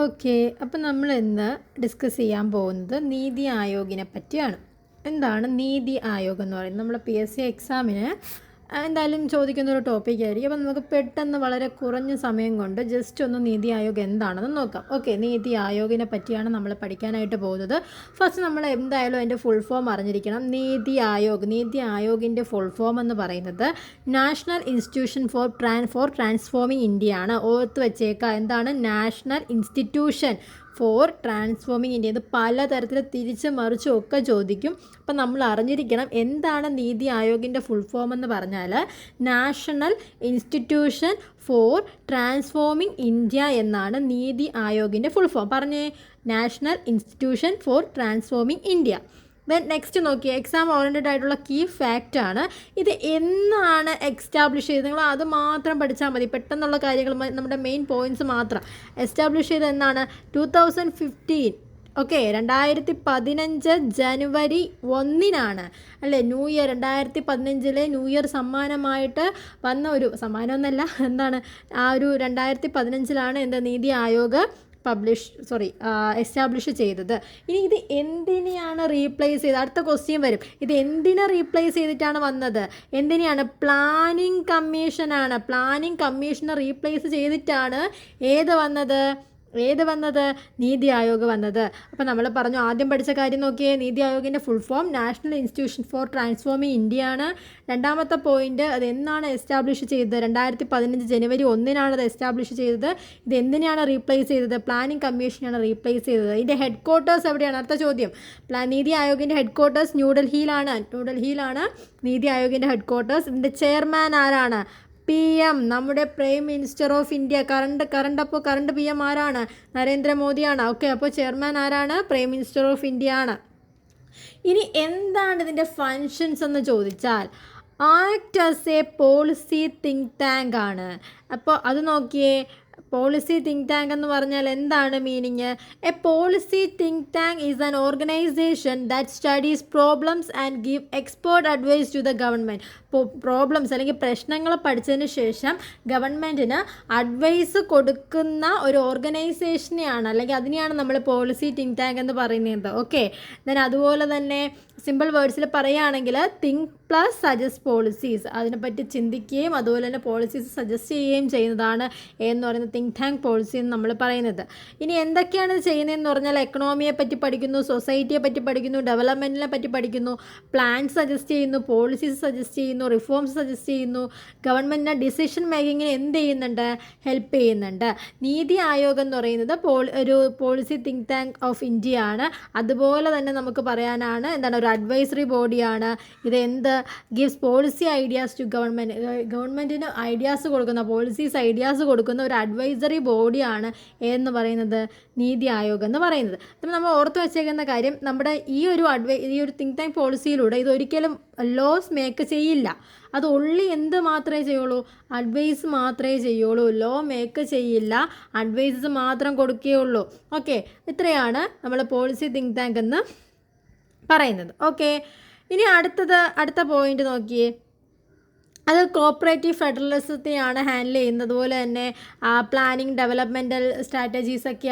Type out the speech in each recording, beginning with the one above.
Okay. അപ്പം നമ്മൾ ഇന്ന് ഡിസ്കസ് ചെയ്യാൻ പോകുന്നത് നീതി ആയോഗിനെ പറ്റിയാണ്. എന്താണ് നീതി ആയോഗ് എന്ന് പറയുന്നത്? നമ്മൾ PSC എക്സാമിന് എന്തായാലും ചോദിക്കുന്ന ഒരു ടോപ്പിക് ആയിരിക്കും. അപ്പം നമുക്ക് പെട്ടെന്ന് വളരെ കുറഞ്ഞ സമയം കൊണ്ട് ജസ്റ്റ് ഒന്ന് നീതി ആയോഗ് എന്താണെന്ന് നോക്കാം. ഓക്കെ, നീതി ആയോഗിനെ പറ്റിയാണ് നമ്മൾ പഠിക്കാനായിട്ട് പോകുന്നത്. ഫസ്റ്റ് നമ്മൾ എന്തായാലും അതിൻ്റെ ഫുൾ ഫോം അറിഞ്ഞിരിക്കണം. നീതി ആയോഗിൻ്റെ ഫുൾ ഫോം എന്ന് പറയുന്നത് national institution for transforming India ആണ്. ഓർത്ത് വെച്ചേക്കുക. എന്താണ് national institution for transforming India? ഇത് പലതരത്തിൽ തിരിച്ച് മറിച്ചും ഒക്കെ ചോദിക്കും. അപ്പം നമ്മൾ അറിഞ്ഞിരിക്കണം എന്താണ് നീതി ആയോഗിൻ്റെ ഫുൾ ഫോം എന്ന് പറഞ്ഞാൽ national institution for transforming India എന്നാണ് നീതി ആയോഗിൻ്റെ ഫുൾ ഫോം. പറഞ്ഞേ, national institution for transforming India. Then next നോക്കിയേ, എക്സാം ഓറിയൻറ്റഡ് ആയിട്ടുള്ള കീ ഫാക്റ്റ് ആണ്. ഇത് എന്നാണ് എസ്റ്റാബ്ലിഷ് ചെയ്തത്? നിങ്ങൾ അത് മാത്രം പഠിച്ചാൽ മതി. പെട്ടെന്നുള്ള കാര്യങ്ങൾ, നമ്മുടെ മെയിൻ പോയിൻറ്റ്സ് മാത്രം. എസ്റ്റാബ്ലിഷ് ചെയ്തത് എന്നാണ്? 2015. ഓക്കെ, 2015 ജനുവരി 1 അല്ലേ? ന്യൂ ഇയർ 2015 ന്യൂ ഇയർ സമ്മാനമായിട്ട് വന്ന ഒരു സമ്മാനമൊന്നല്ല, എന്താണ് ആ ഒരു 2015 എന്താ നീതി ആയോഗ് എസ്റ്റാബ്ലിഷ് ചെയ്തത്. ഇനി ഇത് എന്തിനെയാണ് റീപ്ലേസ് ചെയ്തത്? അടുത്ത ക്വസ്റ്റ്യൻ വരും. ഇത് എന്തിനെ റീപ്ലേസ് ചെയ്തിട്ടാണ് വന്നത്? എന്തിനെയാണ്? പ്ലാനിംഗ് കമ്മീഷനാണ്. പ്ലാനിംഗ് കമ്മീഷനെ റീപ്ലേസ് ചെയ്തിട്ടാണ് ഏത് വന്നത്? നീതി ആയോഗ് വന്നത്. അപ്പോൾ നമ്മൾ പറഞ്ഞു, ആദ്യം പഠിച്ച കാര്യം നോക്കിയേ, നീതി ആയോഗിൻ്റെ full form national institution for transforming India ആണ്. രണ്ടാമത്തെ പോയിന്റ്, അത് എന്നാണ് എസ്റ്റാബ്ലിഷ് ചെയ്തത്? 2015 ജനുവരി 1 അത് എസ്റ്റാബ്ലിഷ് ചെയ്തത്. ഇത് എന്തിനാണ് റീപ്ലേസ് ചെയ്തത്? പ്ലാനിംഗ് കമ്മീഷനാണ് റീപ്ലേസ് ചെയ്തത്. ഇതിൻ്റെ ഹെഡ് ക്വാർട്ടേഴ്സ് എവിടെയാണ്? അടുത്ത ചോദ്യം. നീതി ആയോഗിൻ്റെ ഹെഡ് ക്വാർട്ടേഴ്സ് ന്യൂഡൽഹിയിലാണ് നീതി ആയോഗിൻ്റെ ഹെഡ് ക്വാർട്ടേഴ്സ്. ഇതിൻ്റെ ചെയർമാൻ ആരാണ്? PM, നമ്മുടെ prime minister of India. Current PM ആരാണ്? നരേന്ദ്രമോദിയാണ്. ഓക്കെ, അപ്പോൾ ചെയർമാൻ ആരാണ്? പ്രൈം മിനിസ്റ്റർ ഓഫ് ഇന്ത്യ ആണ്. ഇനി എന്താണ് ഇതിൻ്റെ ഫങ്ഷൻസ് എന്ന് ചോദിച്ചാൽ, act as A policy think tank ആണ്. അപ്പോൾ അത് നോക്കിയേ, പോളിസി തിങ്ക് ടാങ്ക് എന്ന് പറഞ്ഞാൽ എന്താണ് meaning? A policy think tank is an organisation that studies problems and give expert advice to the government. Problems അല്ലെങ്കിൽ പ്രശ്നങ്ങൾ പഠിച്ചതിന് ശേഷം ഗവൺമെൻറ്റിന് അഡ്വൈസ് കൊടുക്കുന്ന ഒരു ഓർഗനൈസേഷനെയാണ്, അല്ലെങ്കിൽ അതിനെയാണ് നമ്മൾ പോളിസി തിങ്ക് ടാങ്ക് എന്ന് പറയുന്നത്. ഓക്കെ, ദെൻ അതുപോലെ തന്നെ സിമ്പിൾ വേർഡ്സിൽ പറയുകയാണെങ്കിൽ തിങ്ക് പ്ലസ് സജസ്റ്റ് പോളിസീസ്. അതിനെപ്പറ്റി ചിന്തിക്കുകയും അതുപോലെ തന്നെ പോളിസീസ് സജസ്റ്റ് ചെയ്യുകയും ചെയ്യുന്നതാണ് എന്ന് പറയുന്നത് തിങ്ക് ടാങ്ക് പോളിസി എന്ന് നമ്മൾ പറയുന്നത്. ഇനി എന്തൊക്കെയാണ് ഇത് ചെയ്യുന്നതെന്ന് പറഞ്ഞാൽ, എക്കണോമിയെ പറ്റി പഠിക്കുന്നു, സൊസൈറ്റിയെ പറ്റി പഠിക്കുന്നു, ഡെവലപ്മെൻറ്റിനെ പറ്റി പഠിക്കുന്നു, പ്ലാൻസ് സജസ്റ്റ് ചെയ്യുന്നു, പോളിസീസ് സജസ്റ്റ് ചെയ്യുന്നു, റിഫോംസ് സജസ്റ്റ് ചെയ്യുന്നു, ഗവൺമെൻറ്റിൻ്റെ ഡിസിഷൻ മേക്കിങ്ങിന് എന്ത് ചെയ്യുന്നുണ്ട്? ഹെൽപ്പ് ചെയ്യുന്നുണ്ട്. നീതി ആയോഗ് എന്ന് പറയുന്നത് ഒരു policy think tank of India ആണ്. അതുപോലെ തന്നെ നമുക്ക് പറയാനാണ് എന്താണ്, ഒരു അഡ്വൈസറി ബോഡിയാണ്. ഇത് ഗിവ്സ് പോളിസി ഐഡിയാസ് ടു ഗവൺമെൻറ്റിന് ഐഡിയാസ് കൊടുക്കുന്ന, പോളിസീസ് ഐഡിയാസ് കൊടുക്കുന്ന ഒരു അഡ്വൈസറി ബോഡിയാണ് എന്ന് പറയുന്നത് നീതി ആയോഗ് എന്ന് പറയുന്നത്. അപ്പം നമ്മൾ ഓർത്ത് വെച്ചേക്കുന്ന കാര്യം, നമ്മുടെ ഈ ഒരു തിങ്ക് ടാങ്ക് പോളിസിയിലൂടെ ഇതൊരിക്കലും ലോസ് മേക്ക് ചെയ്യില്ല. അത് എന്ത് മാത്രമേ ചെയ്യുള്ളൂ? അഡ്വൈസ് മാത്രമേ ചെയ്യുള്ളൂ. ലോ മേക്ക് ചെയ്യില്ല, അഡ്വൈസസ് മാത്രം കൊടുക്കുകയുള്ളൂ. ഓക്കെ, ഇത്രയാണ് നമ്മൾ പോളിസി തിങ്ക് ടാങ്ക് എന്ന് പറയുന്നത്. ഓക്കെ, ഇനി അടുത്ത പോയിന്റ് നോക്കിയേ, അത് കോപ്പറേറ്റീവ് ഫെഡറലിസത്തെയാണ് ഹാൻഡിൽ ചെയ്യുന്നത്. അതുപോലെ തന്നെ പ്ലാനിങ്, ഡെവലപ്മെൻറ്റൽ സ്ട്രാറ്റജീസിനെയൊക്കെ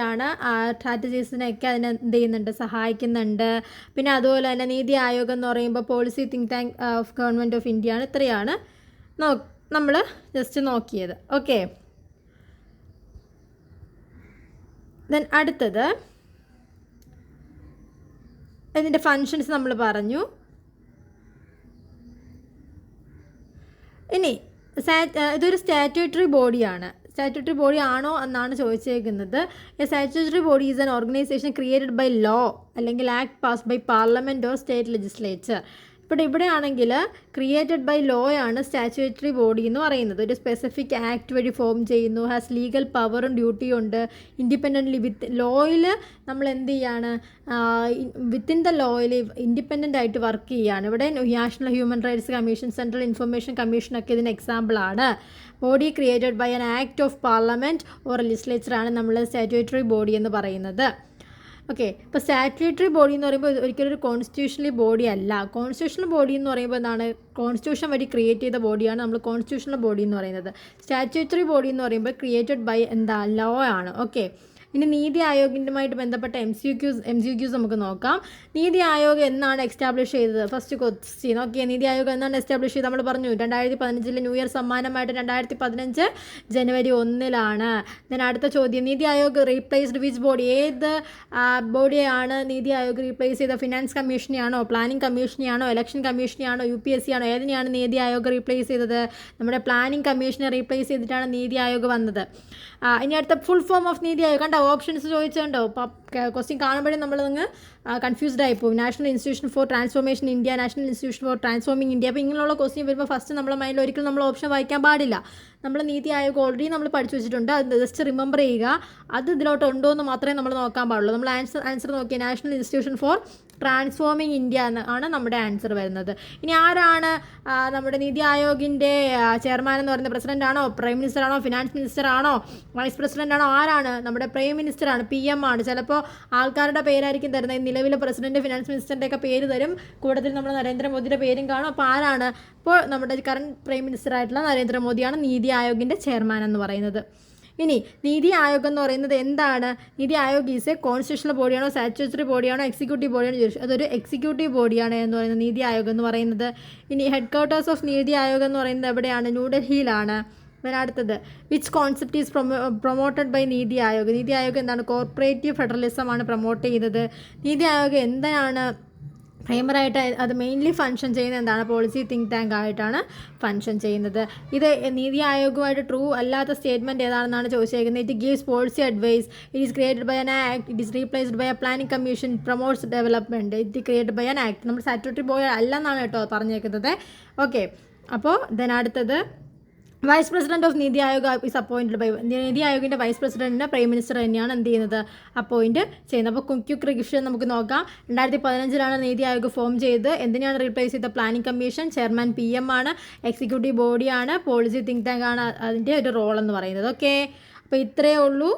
അതിനെ എന്ത് ചെയ്യുന്നുണ്ട്? സഹായിക്കുന്നുണ്ട്. പിന്നെ അതുപോലെ തന്നെ നീതി ആയോഗ് എന്ന് പറയുമ്പോൾ policy think tank of government of India ആണ്. ഇത്രയാണ് നമ്മൾ ജസ്റ്റ് നോക്കിയത്. ഓക്കെ, ദെൻ അടുത്തത് ഇതിൻ്റെ ഫങ്ഷൻസ് നമ്മൾ പറഞ്ഞു. ഇനി ഇതൊരു സ്റ്റാറ്റ്യൂട്ടറി ബോഡിയാണ്. സ്റ്റാറ്റ്യൂട്ടറി ബോഡി ആണോ എന്നാണ് ചോദിച്ചേക്കുന്നത്. A statutory body is an organisation created by law അല്ലെങ്കിൽ act passed by parliament or state legislature. ഇവിടെ ആണെങ്കിൽ ക്രിയേറ്റഡ് ബൈ ലോ ആണ് സ്റ്റാറ്റ്യൂട്ടറി ബോഡി എന്ന് പറയുന്നത്. ഒരു സ്പെസിഫിക് ആക്ട് വഴി ഫോം ചെയ്യുന്നു, ഹാസ് ലീഗൽ പവറും ഡ്യൂട്ടിയും ഉണ്ട്, ഇൻഡിപെൻഡൻ്റ്ലി ലോയിൽ നമ്മൾ എന്ത് ചെയ്യാണ്? വിത്തിൻ ദ ലോയിൽ ഇൻഡിപെൻഡൻ്റ് ആയിട്ട് വർക്ക് ചെയ്യുകയാണ്. ഇവിടെ national human rights commission, central information കമ്മീഷനൊക്കെ ഇതിന് എക്സാമ്പിളാണ്. Body created by an act of parliament or ലെജിസ്ലേച്ചറാണ് നമ്മൾ സ്റ്റാറ്റ്യൂട്ടറി ബോഡി എന്ന് പറയുന്നത്. ഓക്കെ, ഇപ്പോൾ സ്റ്റാറ്റ്യൂട്ടറി ബോഡി എന്ന് പറയുമ്പോൾ ഒരിക്കലും ഒരു കോൺസ്റ്റിറ്റ്യൂഷണൽ ബോഡി അല്ല. കോൺസ്റ്റിറ്റ്യൂഷണൽ ബോഡി എന്ന് പറയുമ്പോൾ എന്താണ്? കോൺസ്റ്റിറ്റ്യൂഷൻ വഴി ക്രിയേറ്റ് ചെയ്ത ബോഡിയാണ് നമ്മൾ കോൺസ്റ്റിറ്റ്യൂഷണൽ ബോഡി എന്ന് പറയുന്നത്. സ്റ്റാറ്റ്യൂട്ടറി ബോഡി എന്ന് പറയുമ്പോൾ ക്രിയേറ്റഡ് ബൈ ലോ ആണ്. ഓക്കെ, ഇനി നീതി ആയോഗിൻ്റെയുമായിട്ട് ബന്ധപ്പെട്ട എം സി ക്യൂസ് നമുക്ക് നോക്കാം. നീതി ആയോഗ് എന്നാണ് എസ്റ്റാബ്ലിഷ് ചെയ്തത്? First question. Okay, NITI Aayog എന്നാണ് എസ്റ്റാബ്ലിഷ് ചെയ്തത്? നമ്മൾ പറഞ്ഞു 2015 ന്യൂ ഇയർ സമ്മാനമായിട്ട് 2015 ജനുവരി 1 ദെൻ അടുത്ത ചോദ്യം, NITI Aayog replaced which body? ഏത് ബോഡിയാണ് നീതി ആയോഗ് റീപ്ലേസ് ചെയ്ത? ഫിനാൻസ് കമ്മീഷനെയാണോ, പ്ലാനിംഗ് കമ്മീഷനെയാണോ, ഇലക്ഷൻ കമ്മീഷനെയാണോ, UPSC ആണോ? ഏതിനെയാണ് നീതി ആയോഗ് റീപ്ലേസ് ചെയ്തത്? നമ്മുടെ പ്ലാനിംഗ് കമ്മീഷനെ റീപ്ലേസ് ചെയ്തിട്ടാണ് നീതി ആയോഗ് വന്നത്. ഇനി അടുത്ത full form of NITI Aayog. കണ്ടോ, ഓപ്ഷൻസ് ചോദിച്ചുണ്ടോ? ക്വസ്റ്റ്യൻ കാണുമ്പോഴേ നമ്മൾ നിങ്ങൾ കൺഫ്യൂസ്ഡ് ആയിപ്പോവും. National institution for transformation India, national institution for transforming India. അപ്പോൾ ഇങ്ങനെയുള്ള ക്വസ്റ്റ്യൻ വരുമ്പോൾ ഫസ്റ്റ് നമ്മുടെ മൈൻഡിൽ ഒരിക്കലും നമ്മൾ ഓപ്ഷൻ വായിക്കാൻ പാടില്ല. നമ്മൾ നീതി ആയോഗ് ഓൾറെഡി നമ്മൾ പഠിച്ചു വെച്ചിട്ടുണ്ട്, അത് ജസ്റ്റ് റിമെമ്പർ ചെയ്യുക. അത് ഇതിലോട്ട് ഉണ്ടോ എന്ന് മാത്രമേ നമ്മൾ നോക്കാൻ പാടുള്ളൂ. നമ്മൾ ആൻസർ നോക്കിയാൽ national institution for transforming India ആണ് നമ്മുടെ ആൻസർ വരുന്നത്. ഇനി ആരാണ് നമ്മുടെ നീതി ആയോഗിൻ്റെ ചെയർമാൻ എന്ന് പറയുന്നത്? പ്രസിഡൻ്റ് ആണോ, പ്രൈം മിനിസ്റ്റർ ആണോ, ഫിനാൻസ് മിനിസ്റ്റർ ആണോ, വൈസ് പ്രസിഡൻ്റ് ആണോ? ആരാണ്? നമ്മുടെ പ്രൈം മിനിസ്റ്റർ ആണ്, PM ആണ്. ചിലപ്പോൾ ആൾക്കാരുടെ പേരായിരിക്കും തരുന്നത്. നിലവിലെ പ്രസിഡന്റ്, ഫിനാൻസ് മിനിസ്റ്ററിൻ്റെ ഒക്കെ പേര് തരും, കൂട്ടത്തിൽ നമ്മുടെ നരേന്ദ്രമോദിയുടെ പേരും കാണും. അപ്പോൾ ആരാണ്? ഇപ്പോൾ നമ്മുടെ കറണ്ട് പ്രൈം മിനിസ്റ്റർ ആയിട്ടുള്ള നരേന്ദ്രമോദിയാണ് നീതി ആയോഗിൻ്റെ ചെയർമാൻ എന്ന് പറയുന്നത്. ഇനി നീതി ആയോഗ് എന്ന് പറയുന്നത് എന്താണ്? NITI Aayog is a constitutional ബോഡിയാണോ, സ്റ്റാറ്റ്യൂട്ടറി ബോഡിയാണോ, എക്സിക്യൂട്ടീവ് ബോഡിയാണോ ചോദിച്ചു? അതൊരു എക്സിക്യൂട്ടീവ് ബോഡിയാണ് എന്ന് പറയുന്നത് നീതി ആയോഗ് എന്ന് പറയുന്നത്. ഇനി head quarters of NITI Aayog എന്ന് പറയുന്നത് എവിടെയാണ്? ന്യൂഡൽഹിയിലാണ്. പിന്നെ അടുത്തത്, which concept is promoted by Niti Aayog? NITI Aayog എന്താണ്? കോർപ്പറേറ്റീവ് ഫെഡറലിസം ആണ് പ്രൊമോട്ട് ചെയ്യുന്നത്. നീതി ആയോഗ് എന്താണ് പ്രൈമറായിട്ട് അത് മെയിൻലി ഫങ്ഷൻ ചെയ്യുന്നത്? എന്താണ്? പോളിസി തിങ്ക് ടാങ്ക് ആയിട്ടാണ് ഫങ്ഷൻ ചെയ്യുന്നത്. ഇത് നീതി ആയോഗുമായിട്ട് ട്രൂ അല്ലാത്ത സ്റ്റേറ്റ്മെൻറ്റ് ഏതാണെന്നാണ് ചോദിച്ചേക്കുന്നത്. It gives policy advice, it is created by an act, it is replaced by a planning commission, promotes development, it created by an act. നമ്മൾ സ്റ്റാറ്റ്യൂട്ടറി ബോഡി അല്ലെന്നാണ് കേട്ടോ പറഞ്ഞേക്കുന്നത്. ഓക്കെ, അപ്പോൾ ദെൻ അടുത്തത്, വൈസ് പ്രസിഡന്റ് ഓഫ് നീതി Aayog is appointed by. Niti ആയോഗിൻ്റെ vice പ്രസിഡന്റിനെ prime minister തന്നെയാണ് എന്ത് ചെയ്യുന്നത്? അപ്പോയിൻറ്റ് ചെയ്യുന്നത്. അപ്പോൾ ക്വിക്ക് റിവിഷൻ നമുക്ക് നോക്കാം. 2015 നീതി ആയോഗ് ഫോം ചെയ്ത്. എന്തിനാണ് റീപ്ലേസ് ചെയ്ത? Planning commission. ചെയർമാൻ PM ആണ്, എക്സിക്യൂട്ടീവ് ബോഡിയാണ്, പോളിസി തിങ്ക് ടാങ്ക് ആണ് അതിൻ്റെ ഒരു റോൾ എന്ന് പറയുന്നത്. ഓക്കെ, അപ്പോൾ ഇത്രയേ ഉള്ളൂ.